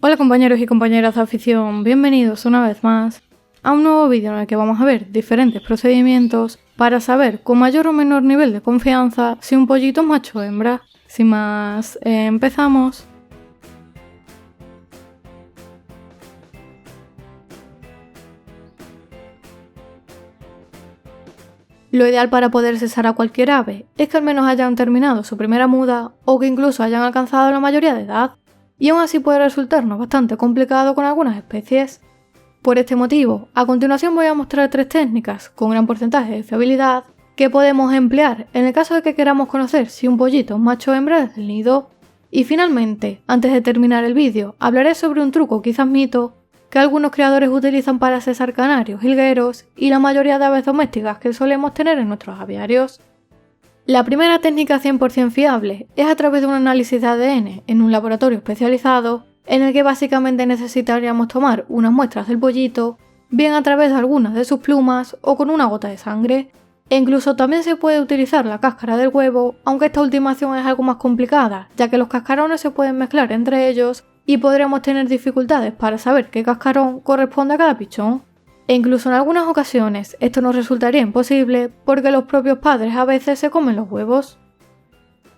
Hola compañeros y compañeras de afición, bienvenidos una vez más a un nuevo vídeo en el que vamos a ver diferentes procedimientos para saber con mayor o menor nivel de confianza si un pollito es macho o hembra. Sin más, empezamos. Lo ideal para poder cesar a cualquier ave es que al menos hayan terminado su primera muda o que incluso hayan alcanzado la mayoría de edad, y aún así puede resultarnos bastante complicado con algunas especies. Por este motivo, a continuación voy a mostrar 3 técnicas con gran porcentaje de fiabilidad que podemos emplear en el caso de que queramos conocer si un pollito es macho o hembra desde el nido. Y finalmente, antes de terminar el vídeo, hablaré sobre un truco quizás mito que algunos criadores utilizan para cesar canarios, jilgueros y la mayoría de aves domésticas que solemos tener en nuestros aviarios. La primera técnica 100% fiable es a través de un análisis de ADN en un laboratorio especializado en el que básicamente necesitaríamos tomar unas muestras del pollito, bien a través de algunas de sus plumas o con una gota de sangre, e incluso también se puede utilizar la cáscara del huevo, aunque esta ultimación es algo más complicada, ya que los cascarones se pueden mezclar entre ellos y podríamos tener dificultades para saber qué cascarón corresponde a cada pichón. E incluso en algunas ocasiones esto nos resultaría imposible porque los propios padres a veces se comen los huevos.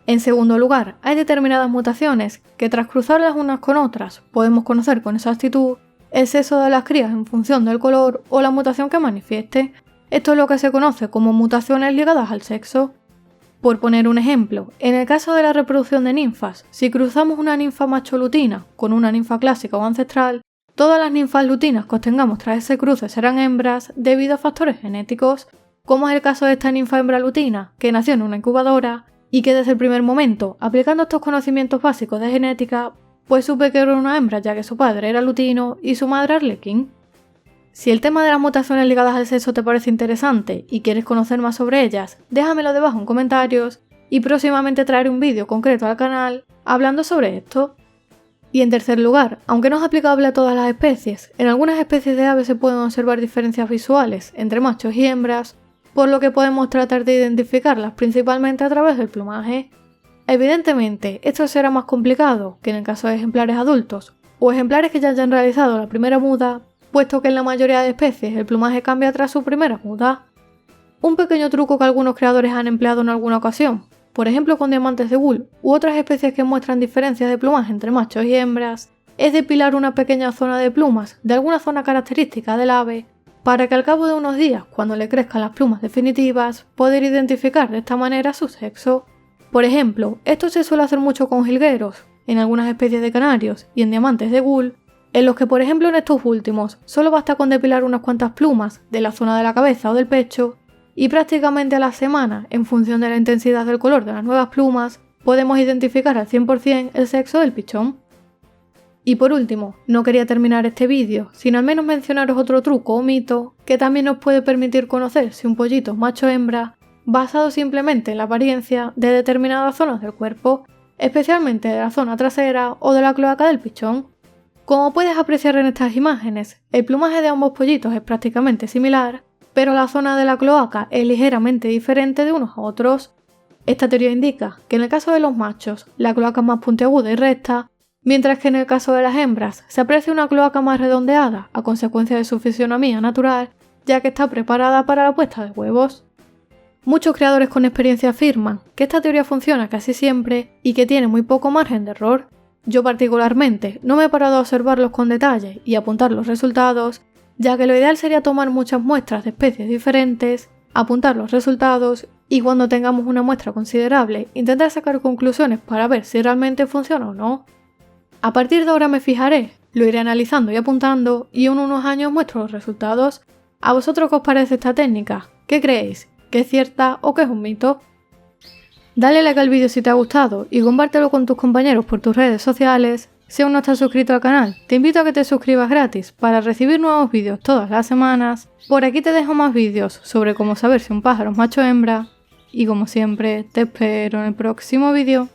En segundo lugar, hay determinadas mutaciones que tras cruzarlas unas con otras podemos conocer con exactitud el sexo de las crías en función del color o la mutación que manifieste. Esto es lo que se conoce como mutaciones ligadas al sexo. Por poner un ejemplo, en el caso de la reproducción de ninfas, si cruzamos una ninfa macho lutina con una ninfa clásica o ancestral, todas las ninfas lutinas que obtengamos tras ese cruce serán hembras debido a factores genéticos, como es el caso de esta ninfa hembra lutina, que nació en una incubadora y que desde el primer momento, aplicando estos conocimientos básicos de genética, pues supe que era una hembra ya que su padre era lutino y su madre arlequín. Si el tema de las mutaciones ligadas al sexo te parece interesante y quieres conocer más sobre ellas, déjamelo debajo en comentarios y próximamente traeré un vídeo concreto al canal hablando sobre esto. Y en tercer lugar, aunque no es aplicable a todas las especies, en algunas especies de aves se pueden observar diferencias visuales entre machos y hembras, por lo que podemos tratar de identificarlas principalmente a través del plumaje. Evidentemente, esto será más complicado que en el caso de ejemplares adultos o ejemplares que ya hayan realizado la primera muda, puesto que en la mayoría de especies el plumaje cambia tras su primera muda. Un pequeño truco que algunos creadores han empleado en alguna ocasión, por ejemplo con diamantes de wool u otras especies que muestran diferencias de plumaje entre machos y hembras, es depilar una pequeña zona de plumas de alguna zona característica del ave, para que al cabo de unos días, cuando le crezcan las plumas definitivas, poder identificar de esta manera su sexo. Por ejemplo, esto se suele hacer mucho con jilgueros, en algunas especies de canarios y en diamantes de wool, en los que por ejemplo en estos últimos solo basta con depilar unas cuantas plumas de la zona de la cabeza o del pecho y prácticamente a la semana, en función de la intensidad del color de las nuevas plumas, podemos identificar al 100% el sexo del pichón. Y por último, no quería terminar este vídeo sin al menos mencionaros otro truco o mito que también nos puede permitir conocer si un pollito es macho o hembra, basado simplemente en la apariencia de determinadas zonas del cuerpo, especialmente de la zona trasera o de la cloaca del pichón. Como puedes apreciar en estas imágenes, el plumaje de ambos pollitos es prácticamente similar, pero la zona de la cloaca es ligeramente diferente de unos a otros. Esta teoría indica que en el caso de los machos, la cloaca es más puntiaguda y recta, mientras que en el caso de las hembras se aprecia una cloaca más redondeada a consecuencia de su fisionomía natural, ya que está preparada para la puesta de huevos. Muchos creadores con experiencia afirman que esta teoría funciona casi siempre y que tiene muy poco margen de error. Yo particularmente no me he parado a observarlos con detalle y apuntar los resultados, ya que lo ideal sería tomar muchas muestras de especies diferentes, apuntar los resultados y cuando tengamos una muestra considerable intentar sacar conclusiones para ver si realmente funciona o no. A partir de ahora me fijaré, lo iré analizando y apuntando y en unos años muestro los resultados. ¿A vosotros qué os parece esta técnica? ¿Qué creéis? ¿Que es cierta o que es un mito? Dale like al vídeo si te ha gustado y compártelo con tus compañeros por tus redes sociales. Si aún no estás suscrito al canal, te invito a que te suscribas gratis para recibir nuevos vídeos todas las semanas. Por aquí te dejo más vídeos sobre cómo saber si un pájaro es macho o hembra. Y como siempre, te espero en el próximo vídeo.